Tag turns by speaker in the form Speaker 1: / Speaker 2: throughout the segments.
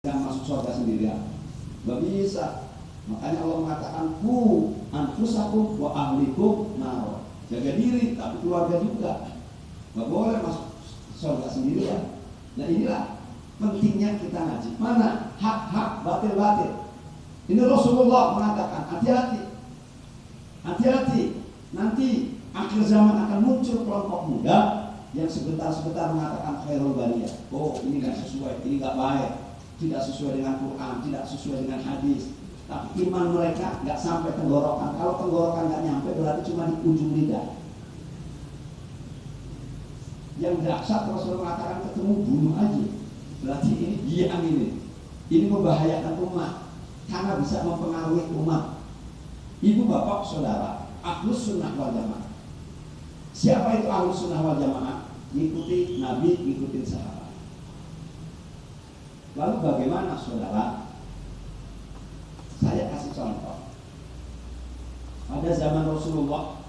Speaker 1: yang masuk surga sendirian. Gak bisa. Makanya Allah mengatakan ku anfusakum wa ahlikum nar. Jaga diri tapi keluarga juga. Gak boleh masuk surga sendirian. Nah inilah pentingnya kita ngaji. Mana hak-hak, batil-batil. Ini Rasulullah mengatakan hati-hati. Hati-hati. Nanti akhir zaman akan muncul kelompok muda yang sebentar-sebentar mengatakan khairul bariyah. Oh ini gak sesuai, ini gak baik. Tidak sesuai dengan Quran, tidak sesuai dengan hadis. Tapi iman mereka gak sampai tenggorokan. Kalau tenggorokan gak nyampe berarti cuma di ujung lidah. Yang dahsyat Rasulullah mengatakan ketemu bunuh aja. Berarti ini diam ini. Ini membahayakan umat karena bisa mempengaruhi umat. Ibu bapak saudara, ahlus sunnah wal jamaah. Siapa itu ahlus sunnah wal jamaah? Ngikuti Nabi, ngikutin sahabat. Lalu bagaimana saudara? Saya kasih contoh. Pada zaman Rasulullah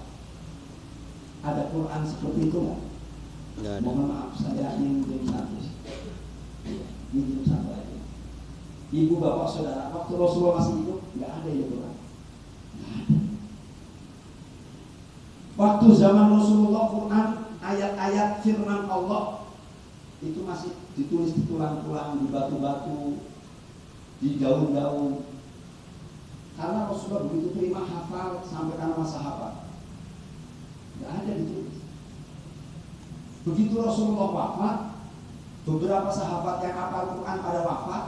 Speaker 1: ada Quran seperti itu nggak? Mohon maaf, saya ingin satu. Ini satu aja. Ibu bapak saudara, waktu Rasulullah masih hidup nggak ada ya Quran. Nggak ada. Waktu zaman Rasulullah Quran ayat-ayat firman Allah itu masih ditulis di tulang-tulang, di batu-batu, di daun-daun. Karena Rasulullah begitu terima hafal sampai karena masa hafal. Tidak ada ditulis. Begitu Rasulullah wafat, beberapa sahabat yang hafal Quran pada wafat,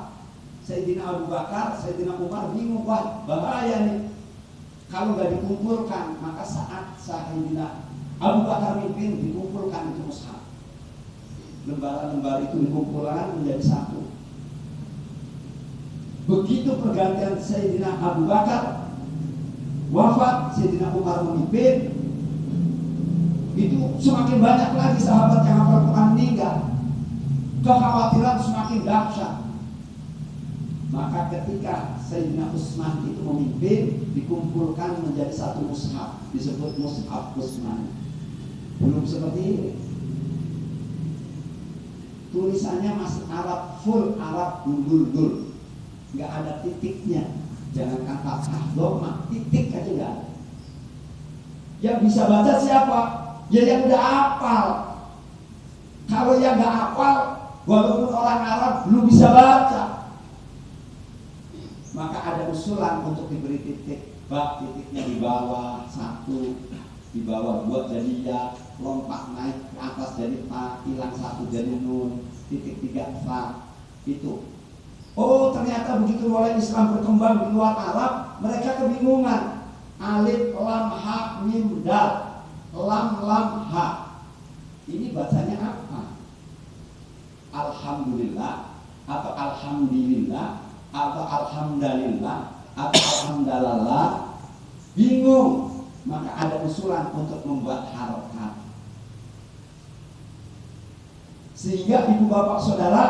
Speaker 1: Sayyidina Abu Bakar, Sayyidina Umar bingung, wah bahaya nih. Kalau nggak dikumpulkan, maka saat Sayyidina Abu Bakar mimpin dikumpulkan itu mushaf. Lembaran-lembar itu dikumpulkan menjadi satu. Begitu pergantian Sayyidina Abu Bakar wafat, Sayyidina Umar memimpin, itu semakin banyak lagi sahabat yang hafal Quran meninggal. Kekhawatiran semakin dahsyat. Maka ketika Sayyidina Utsman itu memimpin, dikumpulkan menjadi satu mushaf, disebut mushaf Utsman. Belum seperti ini. Tulisannya masih Arab, full Arab, gundul-gundul. Nggak ada titiknya. Jangankan fathah, dhamma, titik aja nggak ada. Yang bisa baca siapa? Ya yang udah hafal. Kalau yang nggak hafal, walaupun orang Arab belum bisa baca. Maka ada usulan untuk diberi titik. Bak titiknya di bawah satu, di bawah dua jadi ya, lompat naik ke atas jadi fa, hilang satu jadi nun, titik tiga fa. Itu. Oh ternyata begitu mulai Islam berkembang di luar Arab, mereka kebingungan. Alif, lam, ha, mim, dal. Lam, lam, ha. Ini bacanya apa? Alhamdulillah atau alhamdulillah atau alhamdulillah atau alhamdulillah. Bingung. Maka ada usulan untuk membuat harokat. Sehingga ibu bapak saudara,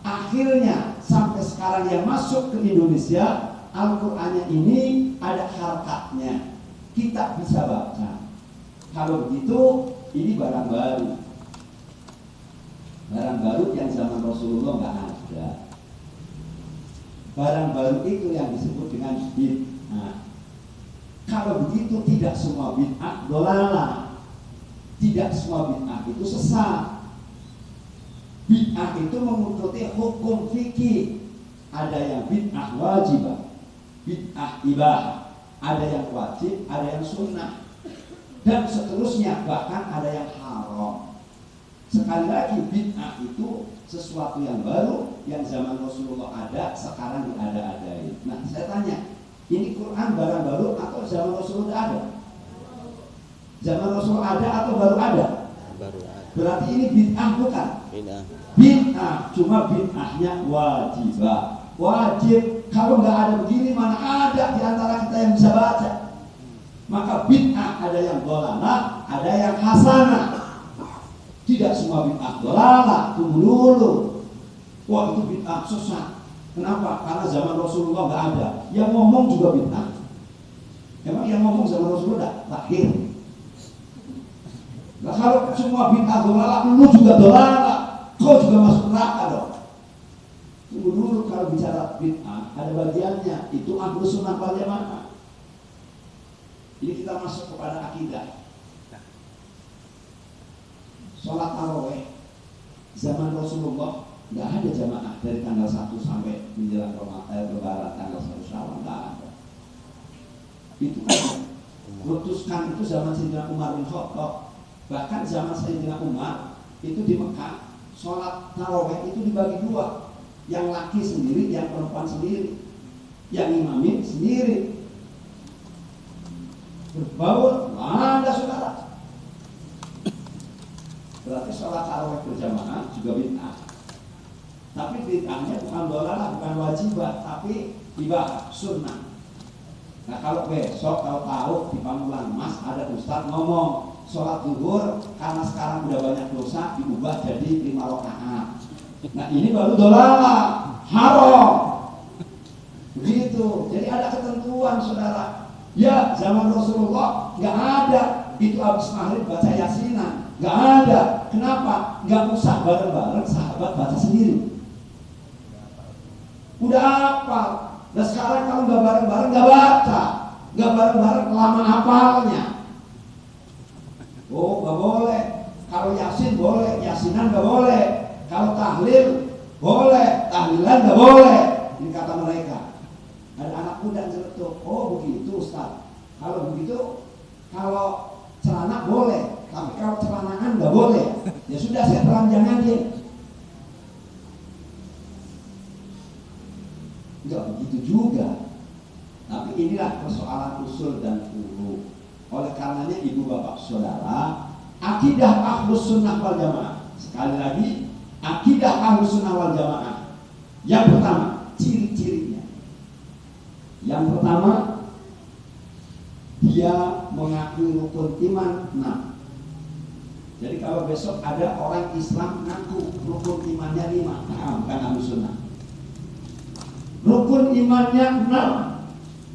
Speaker 1: akhirnya sampai sekarang yang masuk ke Indonesia, Al-Qur'annya ini ada harokatnya. Kita bisa baca. Kalau begitu, ini barang baru. Barang baru yang zaman Rasulullah nggak ada. Barang baru itu yang disebut dengan bid'ah. Kalau begitu tidak semua bid'ah dolalah. Tidak semua bid'ah itu sesat. Bid'ah itu mengikuti hukum fikih. Ada yang bid'ah wajibah, bid'ah ibah, ada yang wajib, ada yang sunnah, dan seterusnya, bahkan ada yang haram. Sekali lagi, bid'ah itu sesuatu yang baru, yang zaman Rasulullah ada, sekarang diada-adain. Nah, saya tanya, ini Quran barang baru atau zaman Rasulullah ada? Zaman Rasulullah ada atau baru ada? Baru ada. Berarti ini bid'ah bukan? Bid'ah. Bid'ah, cuma bid'ahnya wajibah. Wajib, kalau nggak ada begini mana ada di antara kita yang bisa baca. Maka bid'ah ada yang dolalah, ada yang hasanah. Tidak semua bid'ah dolalah, tunggu dulu. Wah itu bid'ah sesat. Kenapa? Karena zaman Rasulullah nggak ada. Yang ngomong juga bid'ah. Emang yang ngomong zaman Rasulullah lahir. Nah kalau semua bid'ah dolalah, lu juga dolalah, kau juga masuk neraka dong. Tunggu dulu, kalau bicara bid'ah ada bagiannya, itu Ahlus Sunnah wal Jamaah. Ini kita masuk kepada akidah. Sholat tarawih zaman Rasulullah nggak ada jamaah dari tanggal 1 sampai menjelang Lebaran tanggal 1 Syawal, nggak ada. Itu kan putuskan itu zaman Sayyidina Umar bin Khattab. Bahkan zaman Sayyidina Umar itu di Mekah sholat tarawih itu dibagi dua, yang laki sendiri, yang perempuan sendiri, yang imamin sendiri. Berbaur, ada saudara. Berarti sholat tarawih berjamaah juga bid'ah. Tapi bid'ahnya bukan dolalah, bukan wajibah, tapi ibah, sunnah. Nah kalau besok, kalau tahu di Pamulang Mas ada ustadz ngomong sholat zuhur karena sekarang udah banyak dosa diubah jadi 5 rakaat. Nah ini baru dolalah, haram. Begitu. Jadi ada ketentuan saudara. Ya zaman Rasulullah nggak ada itu habis maghrib baca yasinan, nggak ada. Kenapa? Nggak usah bareng-bareng, sahabat baca sendiri. Udah apa? Nah sekarang kalau nggak bareng-bareng nggak baca, nggak bareng-bareng lama hafalnya. Oh nggak boleh. Kalau yasin boleh, yasinan nggak boleh. Kalau tahlil boleh, tahlilan nggak boleh. Ini kata mereka. Ada anak muda nyeletuk, oh begitu Ustaz. Kalau begitu, kalau celana boleh, tapi kalau celanaan nggak boleh. Ya sudah, saya telanjang aja. Nggak begitu juga. Tapi inilah persoalan usul dan furu. Oleh karenanya ibu bapak saudara, akidah Ahlus Sunnah wal Jamaah. Sekali lagi, akidah Ahlus Sunnah wal Jamaah. Yang pertama, ciri-cirinya. Yang pertama, dia mengakui rukun iman 6. Jadi kalau besok ada orang Islam ngaku rukun imannya 5, nah, bukan Ahlus Sunnah. Rukun imannya 6.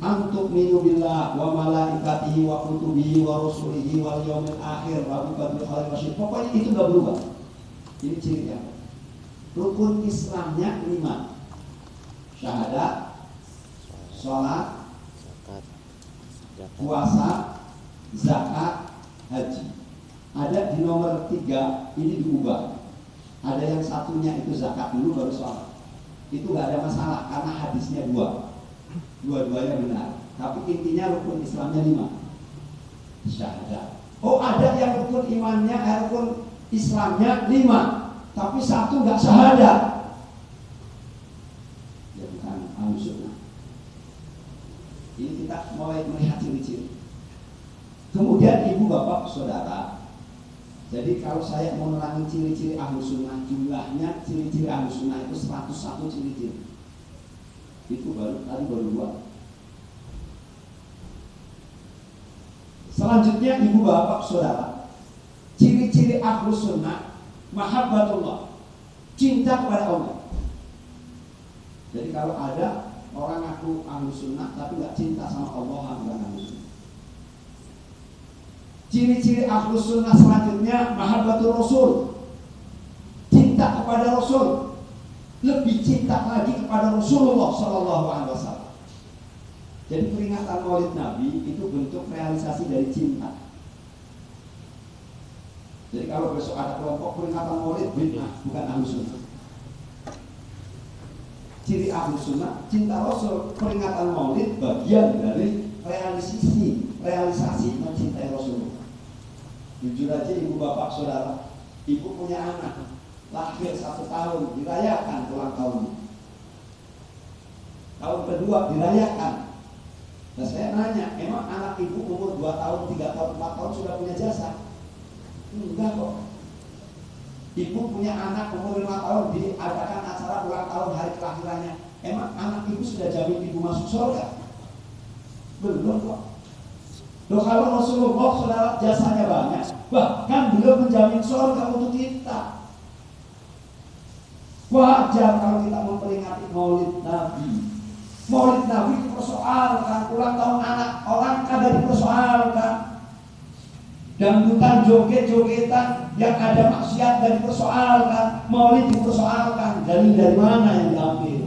Speaker 1: Antuk minu billah wa malaikatihi wa kutubihi wa rusulihi wal yaumil akhir wa biqadri khair wa syarr. Pokoknya itu enggak berubah. Ini cirinya. Rukun Islamnya 5. Syahadat, sholat, puasa, zakat, haji. Ada di nomor 3 ini diubah. Ada yang satunya itu zakat dulu baru sholat. Itu gak ada masalah karena hadisnya 2. Dua-duanya benar. Tapi intinya rukun Islamnya 5. Syahadat. Oh ada yang rukun imannya, rukun Islamnya 5, tapi 1 gak syahadat. Ya bukan Ahlus Sunnah. Ini kita mulai melihat ciri-ciri. Kemudian ibu bapak saudara, jadi kalau saya mau menerangin ciri-ciri Ahlus Sunnah, jumlahnya ciri-ciri Ahlus Sunnah itu 101 ciri-ciri. Itu tadi baru 2. Selanjutnya ibu bapak saudara, ciri-ciri Ahlus Sunnah, mahabbatullah, cinta kepada Allah. Jadi kalau ada orang ngaku Ahlus Sunnah tapi nggak cinta sama Allah, bukan Ahlus Sunnah. Ciri-ciri Ahlus Sunnah selanjutnya mahabbatul Rasul, cinta kepada Rasul, lebih cinta lagi kepada Rasulullah Shallallahu Alaihi Wasallam. Jadi peringatan Maulid Nabi itu bentuk realisasi dari cinta. Jadi kalau besok ada kelompok peringatan Maulid, bukan Ahlus Sunnah. Ciri Ahlus Sunnah, cinta Rasul. Peringatan Maulid bagian dari realisasi mencintai Rasulullah. Jujur aja ibu bapak saudara, ibu punya anak lahir 1 tahun, dirayakan ulang tahunnya. Tahun kedua dirayakan. Nah saya nanya, emang anak ibu umur 2 tahun, 3 tahun, 4 tahun sudah punya jasa? Enggak kok. Ibu punya anak umur 5 tahun, diadakan acara ulang tahun hari kelahirannya. Emang anak ibu sudah jamin ibu masuk surga? Belum kok. Loh kalau Rasulullah saudara jasanya banyak, bahkan beliau menjamin surga untuk kita. Wajar kalau kita memperingati Maulid Nabi. Maulid Nabi dipersoalkan, ulang tahun anak orang kagak dipersoalkan. Dangdutan, joget-jogetan yang ada maksiat dan dipersoalkan, maulid dipersoalkan. Dari mana yang diambil?